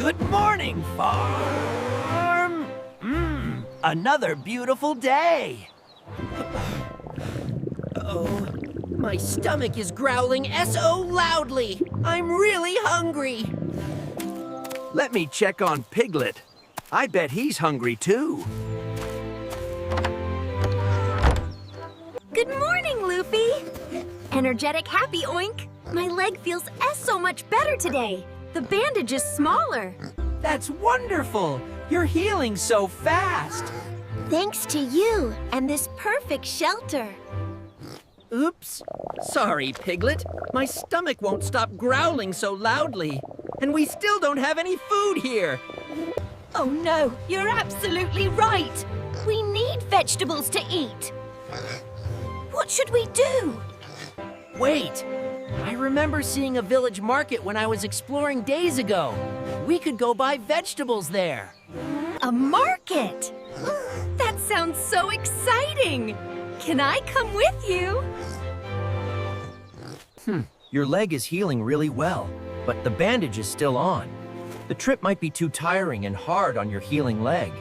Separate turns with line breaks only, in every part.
Good morning, farm! Another beautiful day. Oh, my stomach is growling so loudly. I'm really hungry. Let me check on Piglet. I bet he's hungry too.
Good morning, Luffy. Energetic, happy, oink. My leg feels so much better today. The bandage is smaller.
That's wonderful. You're healing so fast.
Thanks to you and this perfect shelter.
Oops. Sorry, Piglet. My stomach won't stop growling so loudly. And we still don't have any food here.
Oh no, you're absolutely right. We need vegetables to eat. What should we do?
Wait. I remember seeing a village market when I was exploring days ago. We could go buy vegetables there.
A market? That sounds so exciting. Can I come with you?
Your leg is healing really well, but the bandage is still on. The trip might be too tiring and hard on your healing leg.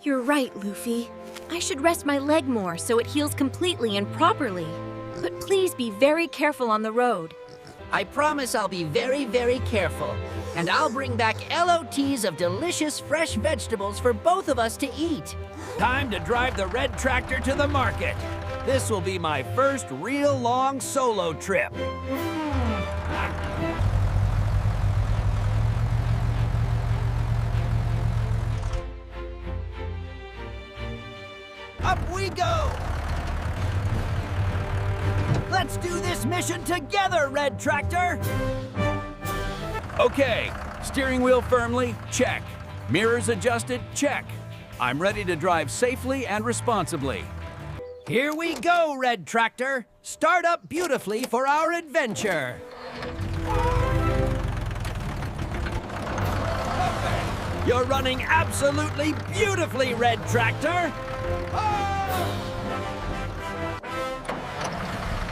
You're right, Luffy. I should rest my leg more so it heals completely and properly. But please be very careful on the road.
I promise I'll be very, very careful. And I'll bring back LOTs of delicious fresh vegetables for both of us to eat. Time to drive the red tractor to the market. This will be my first real long solo trip. Up we go! Let's do this mission together, Red Tractor! Okay, steering wheel firmly, check. Mirrors adjusted, check. I'm ready to drive safely and responsibly. Here we go, Red Tractor. Start up beautifully for our adventure. You're running absolutely beautifully, Red Tractor.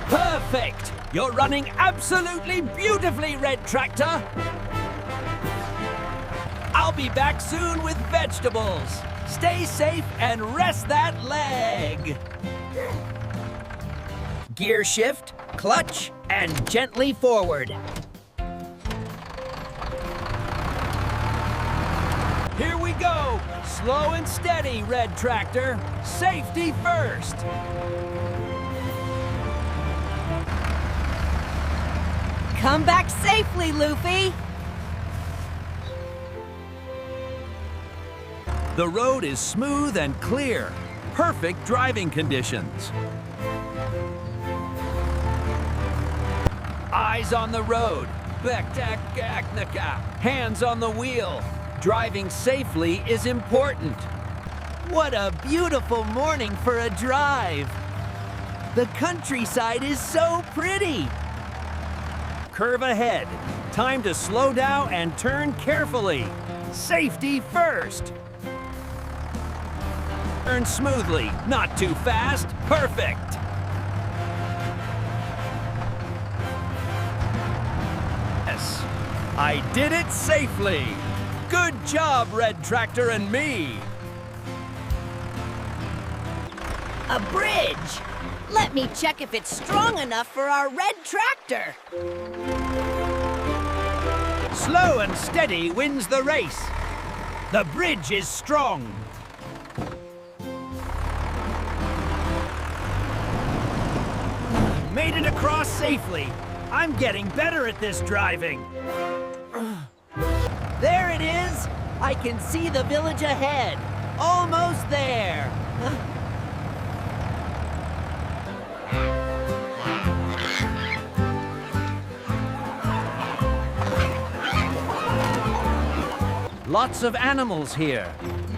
Perfect! You're running absolutely beautifully, Red Tractor! I'll be back soon with vegetables. Stay safe and rest that leg. Gear shift, clutch, and gently forward. Here we go! Slow and steady, Red Tractor. Safety first.
Come back safely, Luffy.
The road is smooth and clear. Perfect driving conditions. Eyes on the road. Hands on the wheel. Driving safely is important. What a beautiful morning for a drive. The countryside is so pretty. Curve ahead. Time to slow down and turn carefully. Safety first. Turn smoothly, not too fast. Perfect. Yes, I did it safely. Good job, Red Tractor and me.
A bridge. Let me check if it's strong enough for our red tractor.
Slow and steady wins the race. The bridge is strong. Made it across safely. I'm getting better at this driving. There it is. I can see the village ahead. Almost there. Lots of animals here.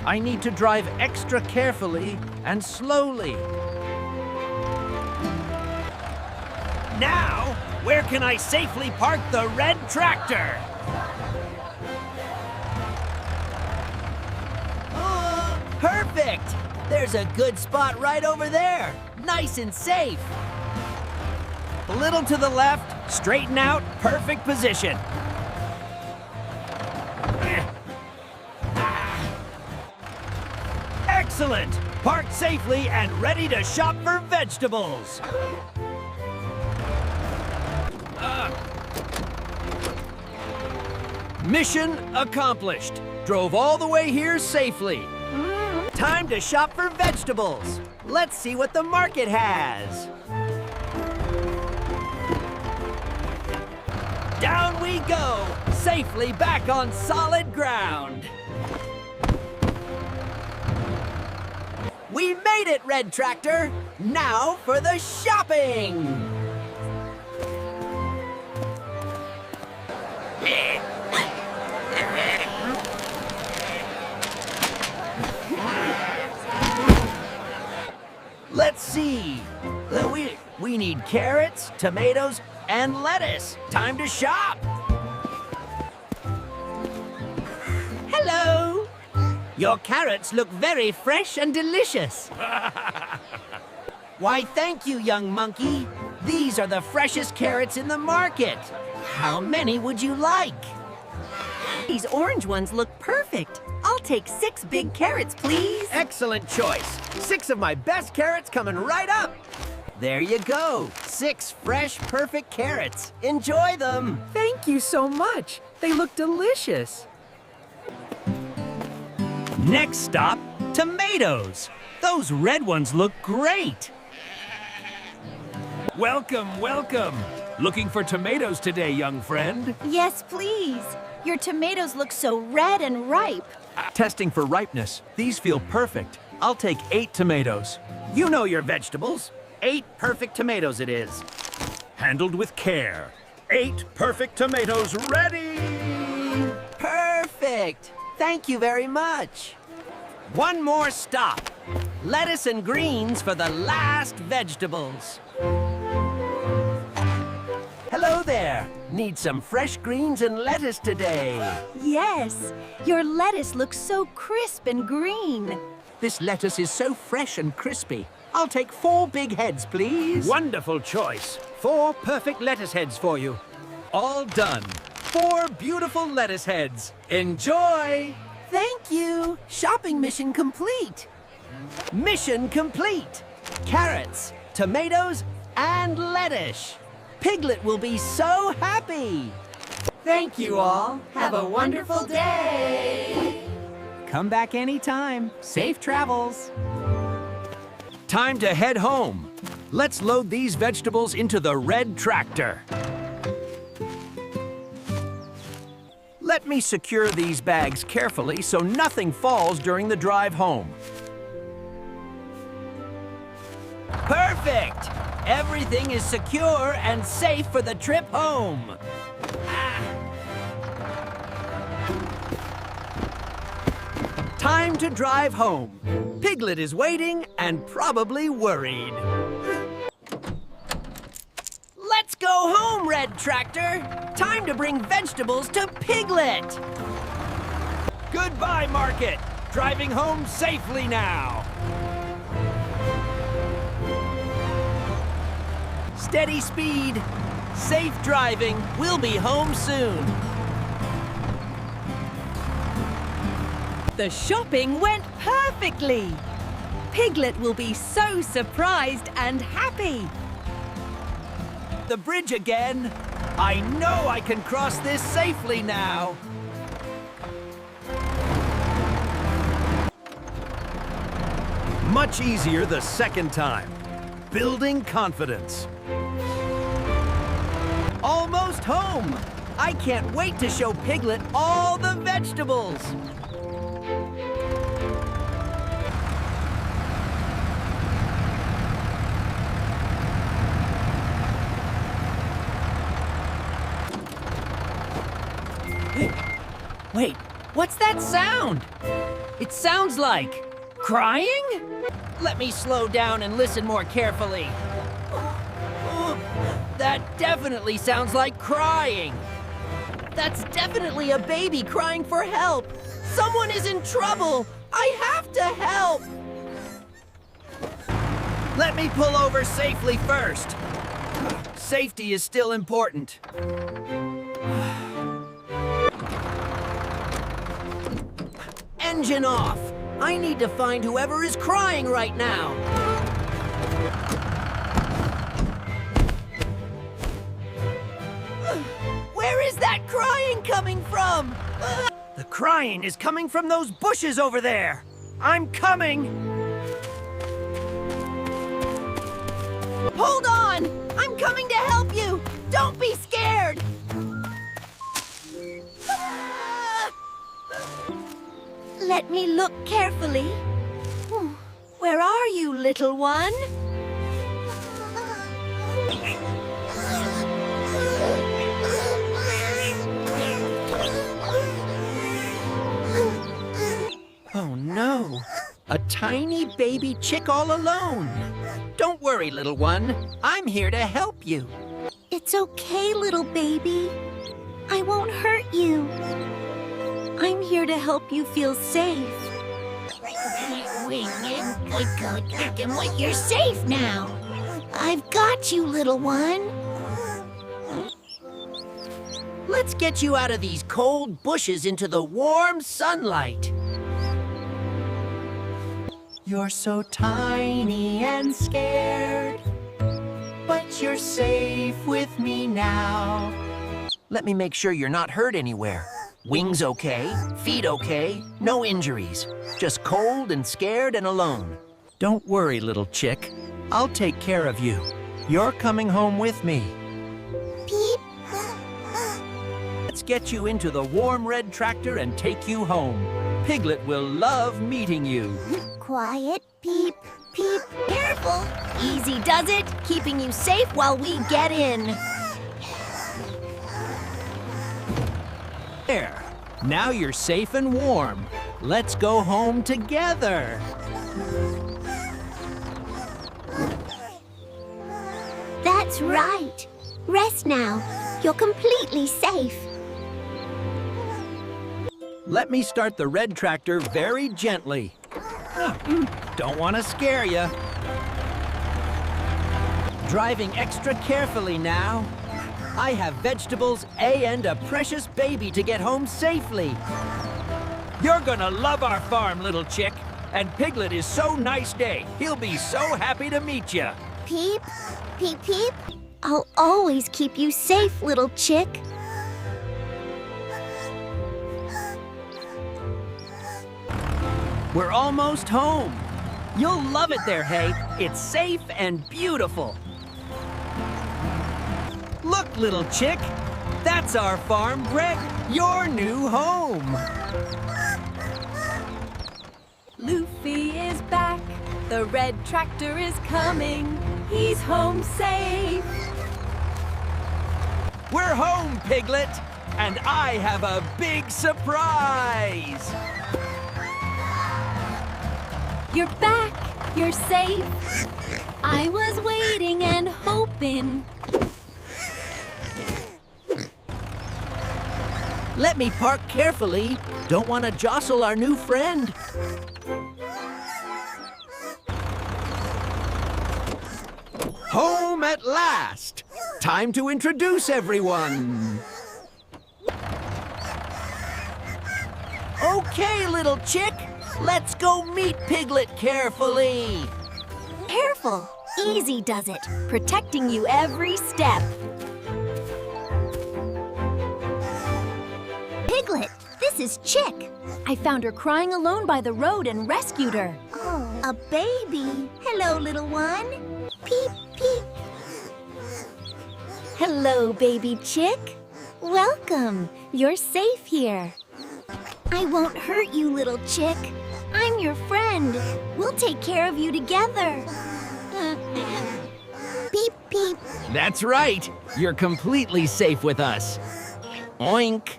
I need to drive extra carefully and slowly. Now, where can I safely park the red tractor? Perfect! There's a good spot right over there. Nice and safe. A little to the left, straighten out, perfect position. Excellent! Parked safely and ready to shop for vegetables. Mission accomplished. Drove all the way here safely. Time to shop for vegetables. Let's see what the market has. Down we go, safely back on solid ground. We made it, Red Tractor. Now for the shopping. Let's see. We need carrots, tomatoes, and lettuce. Time to shop. Hello. Your carrots look very fresh and delicious. Why, thank you, young monkey. These are the freshest carrots in the market. How many would you like?
These orange ones look perfect. I'll take 6 big carrots, please.
Excellent choice. 6 of my best carrots coming right up. There you go. 6 fresh, perfect carrots. Enjoy them.
Thank you so much. They look delicious.
Next stop, tomatoes. Those red ones look great. Welcome, welcome. Looking for tomatoes today, young friend?
Yes, please. Your tomatoes look so red and ripe.
Testing for ripeness. These feel perfect. I'll take 8 tomatoes. You know your vegetables. 8 perfect tomatoes it is. Handled with care. 8 perfect tomatoes ready! Perfect! Thank you very much. One more stop. Lettuce and greens for the last vegetables. Hello there. Need some fresh greens and lettuce today.
Yes, your lettuce looks so crisp and green.
This lettuce is so fresh and crispy. I'll take 4 big heads, please. Wonderful choice. 4 perfect lettuce heads for you. All done. 4 beautiful lettuce heads. Enjoy! Thank you. Shopping mission complete. Mission complete. Carrots, tomatoes, and lettuce. Piglet will be so happy. Thank you all. Have a wonderful day.
Come back anytime. Safe travels.
Time to head home. Let's load these vegetables into the red tractor. Let me secure these bags carefully so nothing falls during the drive home. Perfect! Everything is secure and safe for the trip home. Time to drive home. Piglet is waiting and probably worried. Let's go home, Red Tractor. Time to bring vegetables to Piglet. Goodbye, Market. Driving home safely now. Steady speed. Safe driving. We'll be home soon.
The shopping went perfectly. Piglet will be so surprised and happy.
The bridge again. I know I can cross this safely now. Much easier the second time. Building confidence. Almost home. I can't wait to show Piglet all the vegetables. Wait, what's that sound? It sounds like crying? Let me slow down and listen more carefully. That definitely sounds like crying. That's definitely a baby crying for help. Someone is in trouble. I have to help. Let me pull over safely first. Safety is still important. Engine off. I need to find whoever is crying right now. Where is that crying coming from?
The crying is coming from those bushes over there. I'm coming.
Hold on! I'm coming to help you! Don't be scared!
Let me look carefully. Where are you, little one?
Oh no! A tiny baby chick all alone! Don't worry, little one. I'm here to help you.
It's okay, little baby. I won't hurt you. I'm here to help you feel safe. You're safe now. I've got you, little one.
Let's get you out of these cold bushes into the warm sunlight.
You're so tiny and scared, but you're safe with me now.
Let me make sure you're not hurt anywhere. Wings okay, feet okay, no injuries. Just cold and scared and alone.
Don't worry, little chick. I'll take care of you. You're coming home with me.
Peep.
Let's get you into the warm red tractor and take you home. Piglet will love meeting you.
Quiet, Peep, Peep. Careful. Easy does it, keeping you safe while we get in.
There. Now you're safe and warm. Let's go home together.
That's right. Rest now. You're completely safe.
Let me start the red tractor very gently. Don't want to scare you. Driving extra carefully now. I have vegetables, and a precious baby to get home safely. You're gonna love our farm, little chick. And Piglet is so nice day. He'll be so happy to meet you.
Peep, Peep, Peep. I'll always keep you safe, little chick.
We're almost home. You'll love it there, Hay. It's safe and beautiful. Look, little chick. That's our farm, Greg. Your new home.
Luffy is back. The red tractor is coming. He's home safe.
We're home, Piglet. And I have a big surprise.
You're back. You're safe. I was waiting and hoping.
Let me park carefully. Don't want to jostle our new friend. Home at last. Time to introduce everyone. Okay, little chick. Let's go meet Piglet carefully.
Careful. Easy does it, protecting you every step. Piglet, this is Chick. I found her crying alone by the road and rescued her. Oh, a baby. Hello, little one. Peep, peep. Hello, baby Chick. Welcome. You're safe here. I won't hurt you, little chick. I'm your friend. We'll take care of you together. Beep, beep.
That's right. You're completely safe with us. Oink.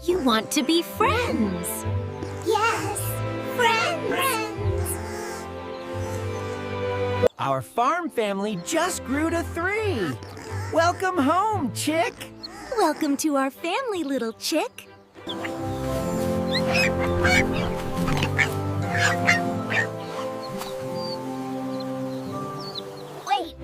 You want to be friends? Yes, friends.
Our farm family just grew to 3. Welcome home, chick.
Welcome to our family, little chick. Wait,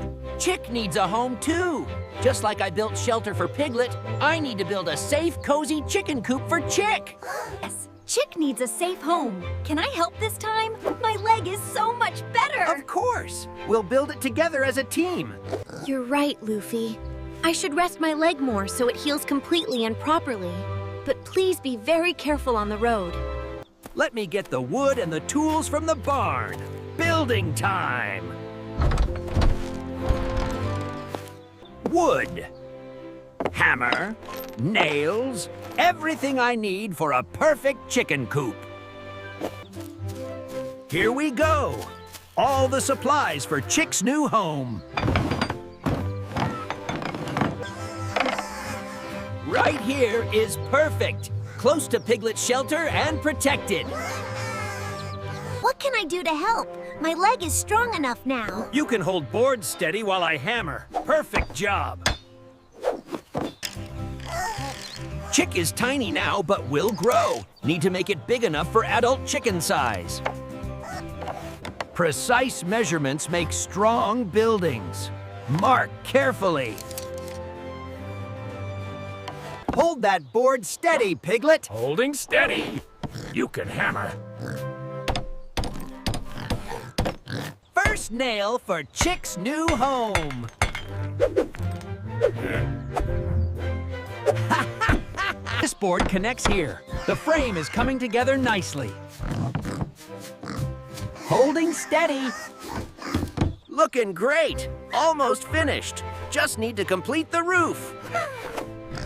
Chick needs a home too. Just like I built shelter for Piglet, I need to build a safe, cozy chicken coop for Chick.
Yes, Chick needs a safe home. Can I help this time? My leg is so much better.
Of course! We'll build it together as a team.
You're right, Luffy. I should rest my leg more so it heals completely and properly. But please be very careful on the road.
Let me get the wood and the tools from the barn. Building time! Wood, hammer, nails, everything I need for a perfect chicken coop. Here we go. All the supplies for Chick's new home. Right here is perfect. Close to Piglet's shelter and protected.
What can I do to help? My leg is strong enough now.
You can hold boards steady while I hammer. Perfect job. Chick is tiny now, but will grow. Need to make it big enough for adult chicken size. Precise measurements make strong buildings. Mark carefully. Hold that board steady, Piglet.
Holding steady. You can hammer.
First nail for Chick's new home. This board connects here. The frame is coming together nicely. Holding steady. Looking great. Almost finished. Just need to complete the roof.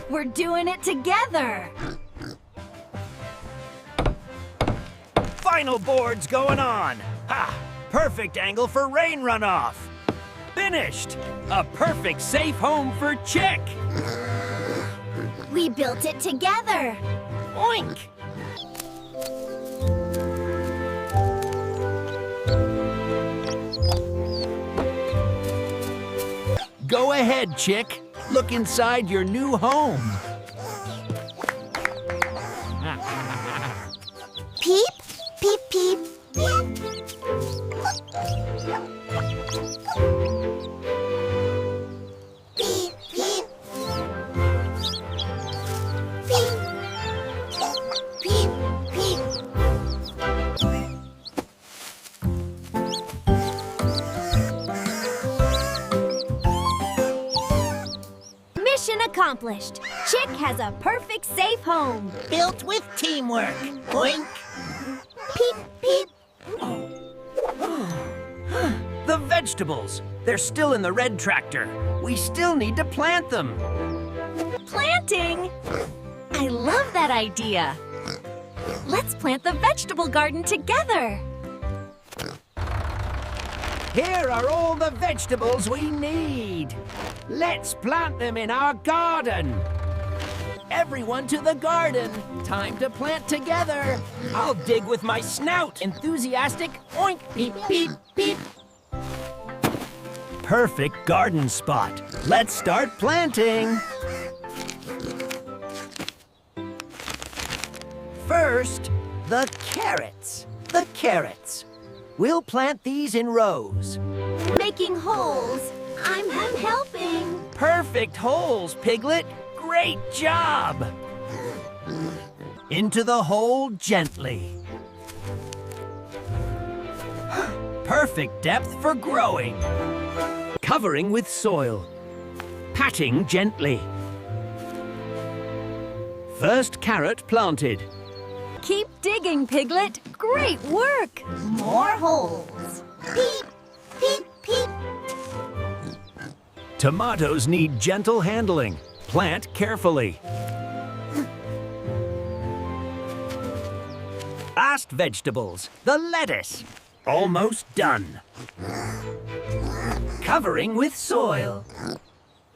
We're doing it together.
Final boards going on. Ha! Perfect angle for rain runoff. Finished. A perfect safe home for Chick.
We built it together.
Oink! Go ahead, Chick. Look inside your new home.
Peep, peep, peep. Peep, peep. Peep. Peep, peep. Mission accomplished. Chick has a perfect safe home.
Built with teamwork. Boink!
Peep, peep.
The vegetables. They're still in the red tractor. We still need to plant them.
Planting! I love that idea. Let's plant the vegetable garden together.
Here are all the vegetables we need. Let's plant them in our garden. Everyone to the garden. Time to plant together. I'll dig with my snout. Enthusiastic. Oink, beep, beep, beep. Perfect garden spot. Let's start planting. First, the carrots. The carrots. We'll plant these in rows.
Making holes. I'm helping.
Perfect holes, Piglet. Great job! Into the hole gently. Perfect depth for growing. Covering with soil. Patting gently. First carrot planted.
Keep digging, Piglet. Great work.
More holes. Peep, peep, peep.
Tomatoes need gentle handling. Plant carefully. Last vegetables, the lettuce. Almost done. Covering with soil.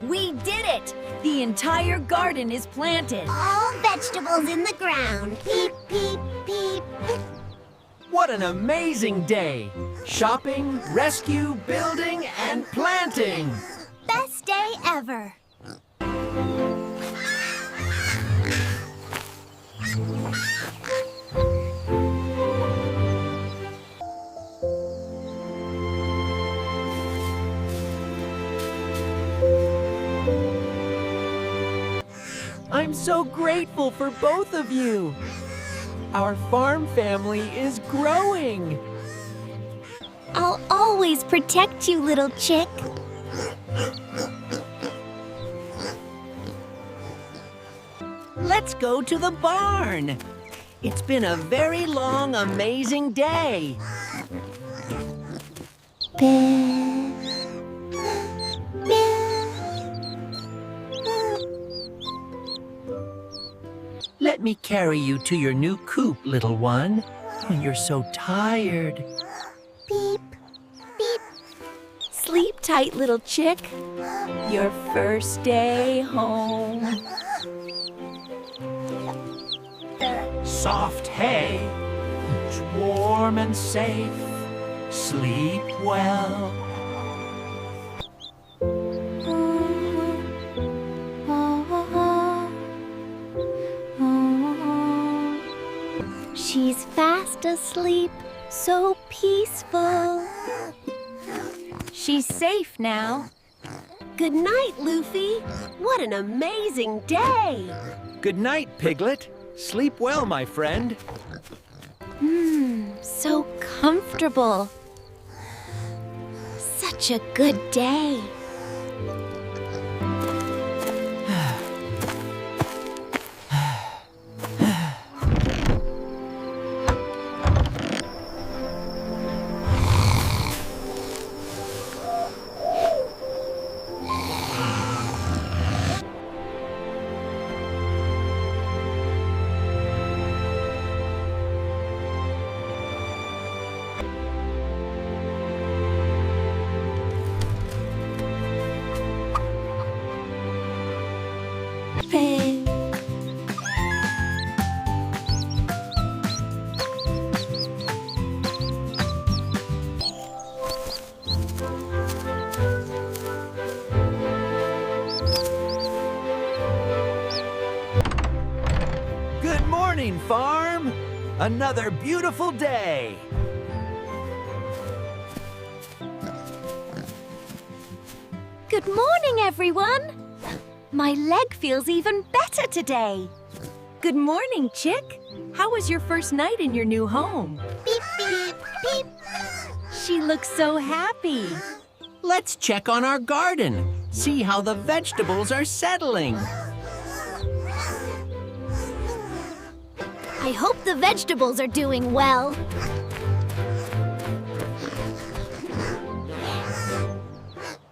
We did it. The entire garden is planted.
All vegetables in the ground. Peep, peep, peep.
What an amazing day! Shopping, rescue, building, and planting.
Best day ever.
I'm so grateful for both of you. Our farm family is growing.
I'll always protect you, little chick.
Let's go to the barn. It's been a very long, amazing day. Let me carry you to your new coop, little one. Oh, you're so tired.
Beep, beep.
Sleep tight, little chick. Your first day home.
Soft hay, it's warm and safe. Sleep well.
She's fast asleep, so peaceful.
She's safe now.
Good night, Luffy. What an amazing day.
Good night, Piglet. Sleep well, my friend.
So comfortable. Such a good day.
Good morning, farm. Another beautiful day.
Good morning, everyone. My leg feels even better today.
Good morning, chick. How was your first night in your new home?
Beep, beep, beep.
She looks so happy.
Let's check on our garden. See how the vegetables are settling.
I hope the vegetables are doing well.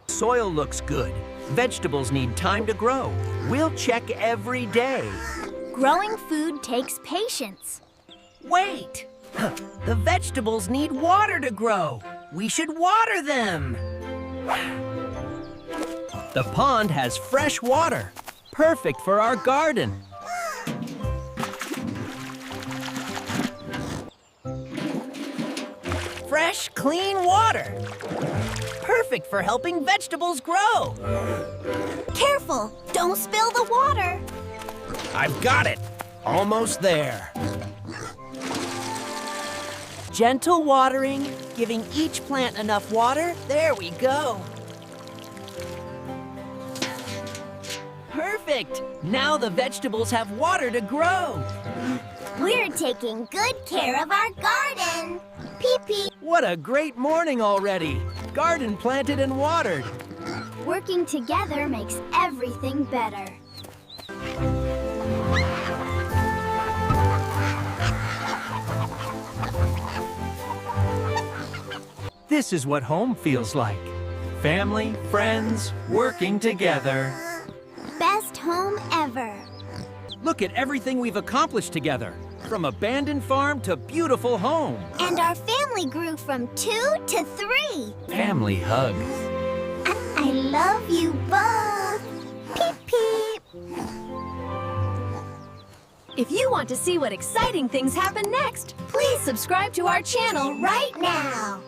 Soil looks good. Vegetables need time to grow. We'll check every day.
Growing food takes patience.
Wait! The vegetables need water to grow. We should water them. The pond has fresh water. Perfect for our garden. Fresh, clean water. Perfect for helping vegetables grow.
Careful, don't spill the water.
I've got it. Almost there. Gentle watering, giving each plant enough water. There we go. Perfect. Now the vegetables have water to grow.
We're taking good care of our garden. Pee-pee.
What a great morning already. Garden planted and watered.
Working together makes everything better.
This is what home feels like. Family, friends, working together.
Best home ever.
Look at everything we've accomplished together. From abandoned farm to beautiful home.
And our family grew from 2 to 3.
Family hugs.
I love you both. Peep, peep.
If you want to see what exciting things happen next, please subscribe to our channel right now.